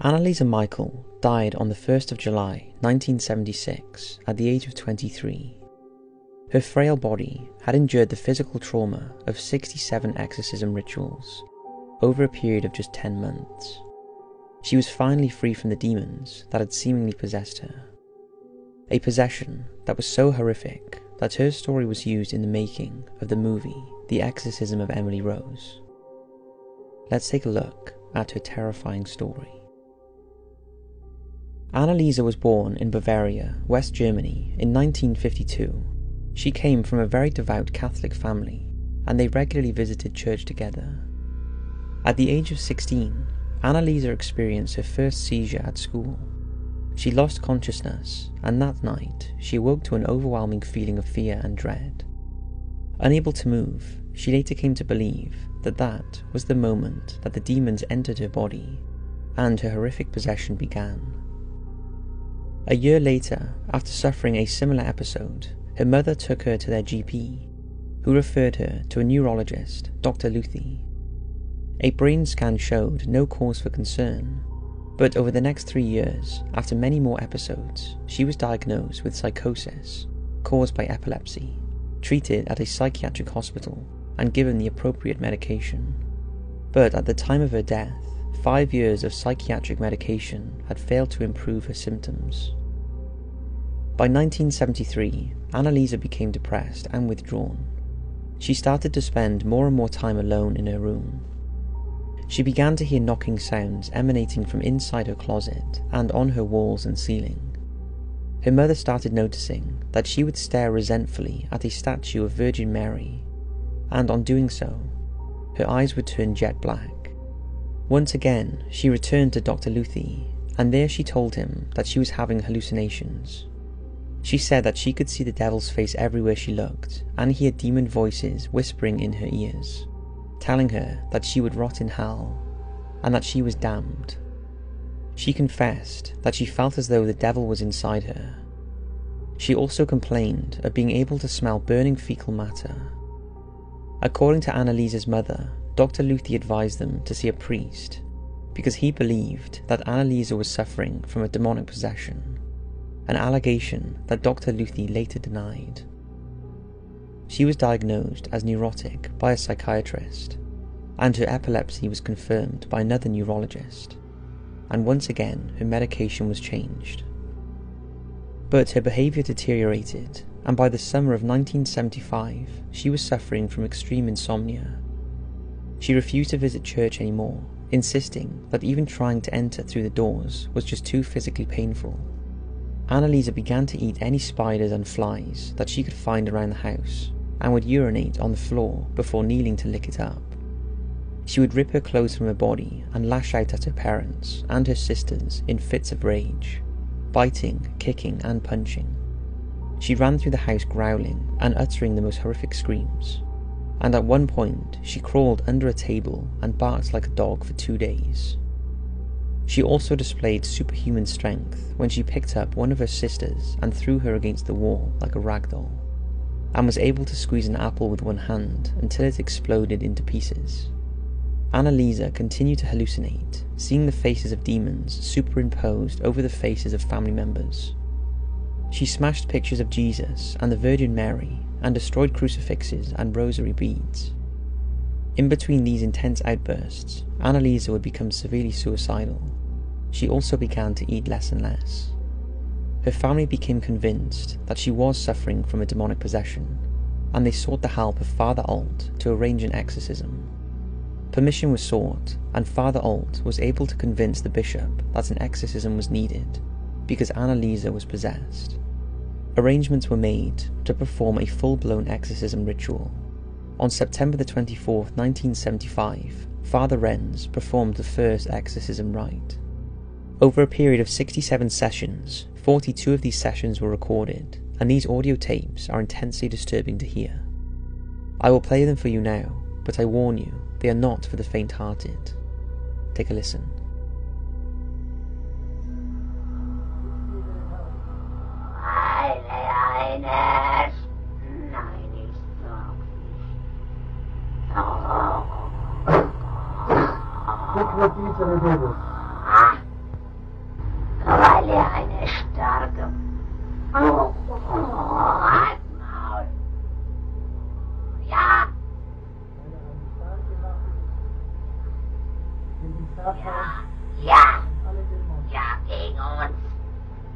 Anneliese Michel died on the 1st of July 1976 at the age of 23. Her frail body had endured the physical trauma of 67 exorcism rituals over a period of just 10 months. She was finally free from the demons that had seemingly possessed her. A possession that was so horrific that her story was used in the making of the movie The Exorcism of Emily Rose. Let's take a look at her terrifying story. Anneliese was born in Bavaria, West Germany in 1952. She came from a very devout Catholic family, and they regularly visited church together. At the age of 16, Anneliese experienced her first seizure at school. She lost consciousness, and that night she awoke to an overwhelming feeling of fear and dread. Unable to move, she later came to believe that that was the moment that the demons entered her body, and her horrific possession began. A year later, after suffering a similar episode, her mother took her to their GP, who referred her to a neurologist, Dr. Luthi. A brain scan showed no cause for concern, but over the next 3 years, after many more episodes, she was diagnosed with psychosis caused by epilepsy, treated at a psychiatric hospital, and given the appropriate medication. But at the time of her death, 5 years of psychiatric medication had failed to improve her symptoms. By 1973, Anneliese became depressed and withdrawn. She started to spend more and more time alone in her room. She began to hear knocking sounds emanating from inside her closet and on her walls and ceiling. Her mother started noticing that she would stare resentfully at a statue of Virgin Mary, and on doing so, her eyes would turn jet black. Once again, she returned to Dr. Luthi, and there she told him that she was having hallucinations. She said that she could see the devil's face everywhere she looked, and hear demon voices whispering in her ears, telling her that she would rot in hell, and that she was damned. She confessed that she felt as though the devil was inside her. She also complained of being able to smell burning fecal matter. According to Anneliese's mother, Dr. Luthi advised them to see a priest, because he believed that Anneliese was suffering from a demonic possession, an allegation that Dr. Luthi later denied. She was diagnosed as neurotic by a psychiatrist, and her epilepsy was confirmed by another neurologist, and once again her medication was changed. But her behaviour deteriorated, and by the summer of 1975 she was suffering from extreme insomnia. She refused to visit church anymore, insisting that even trying to enter through the doors was just too physically painful. Anneliese began to eat any spiders and flies that she could find around the house, and would urinate on the floor before kneeling to lick it up. She would rip her clothes from her body and lash out at her parents and her sisters in fits of rage, biting, kicking and punching. She ran through the house growling and uttering the most horrific screams, and at one point she crawled under a table and barked like a dog for 2 days. She also displayed superhuman strength when she picked up one of her sisters and threw her against the wall like a rag doll, and was able to squeeze an apple with one hand until it exploded into pieces. Anneliese continued to hallucinate, seeing the faces of demons superimposed over the faces of family members. She smashed pictures of Jesus and the Virgin Mary, and destroyed crucifixes and rosary beads. In between these intense outbursts, Anneliese would become severely suicidal. She also began to eat less and less. Her family became convinced that she was suffering from a demonic possession, and they sought the help of Father Alt to arrange an exorcism. Permission was sought, and Father Alt was able to convince the bishop that an exorcism was needed, because Anneliese was possessed. Arrangements were made to perform a full-blown exorcism ritual. On September the 24th, 1975, Father Renz performed the first exorcism rite. Over a period of 67 sessions, 42 of these sessions were recorded, and these audio tapes are intensely disturbing to hear. I will play them for you now, but I warn you, they are not for the faint-hearted. Take a listen. Kijk wat iets aan het hebben. sterke. Oh, halt Maul. Ja. Ja. Ja, gegen uns.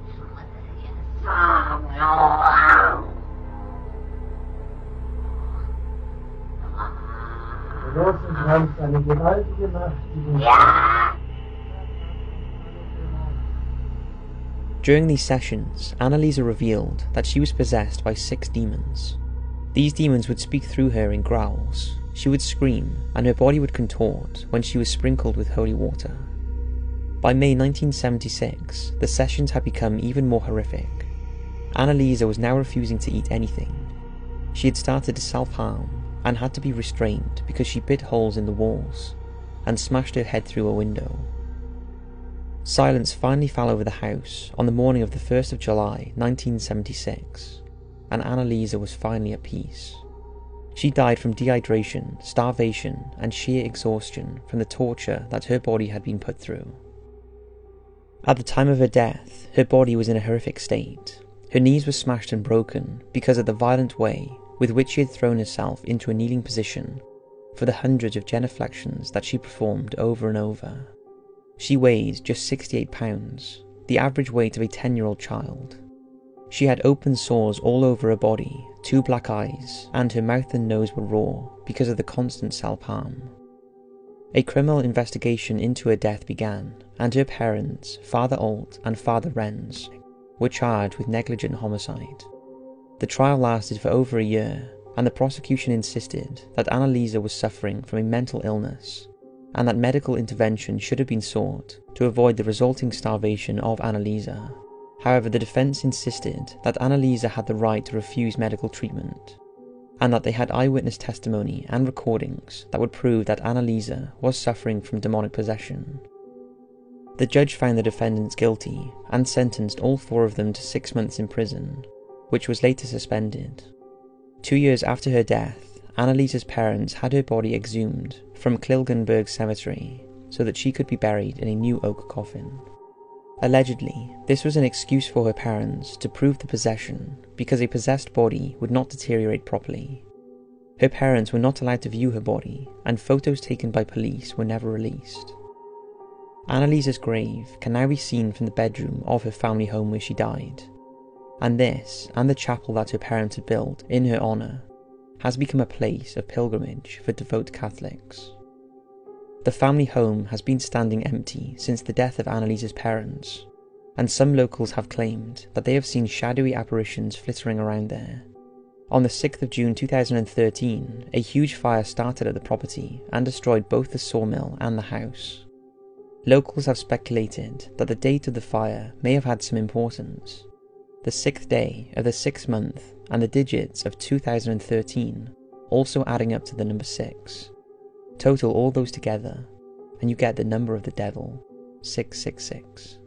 Ich muss es dir sagen. Los, du hast eine gewaltige Macht. Ja. During these sessions, Anneliese revealed that she was possessed by 6 demons. These demons would speak through her in growls, she would scream, and her body would contort when she was sprinkled with holy water. By May 1976, the sessions had become even more horrific. Anneliese was now refusing to eat anything. She had started to self-harm and had to be restrained because she bit holes in the walls and smashed her head through a window. Silence finally fell over the house on the morning of the 1st of July 1976, and Anneliese was finally at peace. She died from dehydration, starvation, and sheer exhaustion from the torture that her body had been put through. At the time of her death, her body was in a horrific state. Her knees were smashed and broken because of the violent way with which she had thrown herself into a kneeling position for the hundreds of genuflections that she performed over and over. She weighed just 68 pounds, the average weight of a 10-year-old child. She had open sores all over her body, 2 black eyes, and her mouth and nose were raw because of the constant self-harm. A criminal investigation into her death began, and her parents, Father Alt and Father Renz, were charged with negligent homicide. The trial lasted for over a year, and the prosecution insisted that Anneliese was suffering from a mental illness, and that medical intervention should have been sought to avoid the resulting starvation of Anneliese. However, the defence insisted that Anneliese had the right to refuse medical treatment, and that they had eyewitness testimony and recordings that would prove that Anneliese was suffering from demonic possession. The judge found the defendants guilty and sentenced all 4 of them to 6 months in prison, which was later suspended. 2 years after her death, Anneliese's parents had her body exhumed from Kilgenberg Cemetery so that she could be buried in a new oak coffin. Allegedly, this was an excuse for her parents to prove the possession because a possessed body would not deteriorate properly. Her parents were not allowed to view her body, and photos taken by police were never released. Anneliese's grave can now be seen from the bedroom of her family home where she died, and this, and the chapel that her parents had built in her honour, has become a place of pilgrimage for devout Catholics. The family home has been standing empty since the death of Anneliese's parents, and some locals have claimed that they have seen shadowy apparitions flittering around there. On the 6th of June 2013, a huge fire started at the property and destroyed both the sawmill and the house. Locals have speculated that the date of the fire may have had some importance. The 6th day of the 6th month and the digits of 2013 also adding up to the number 6. Total all those together and you get the number of the devil, 666.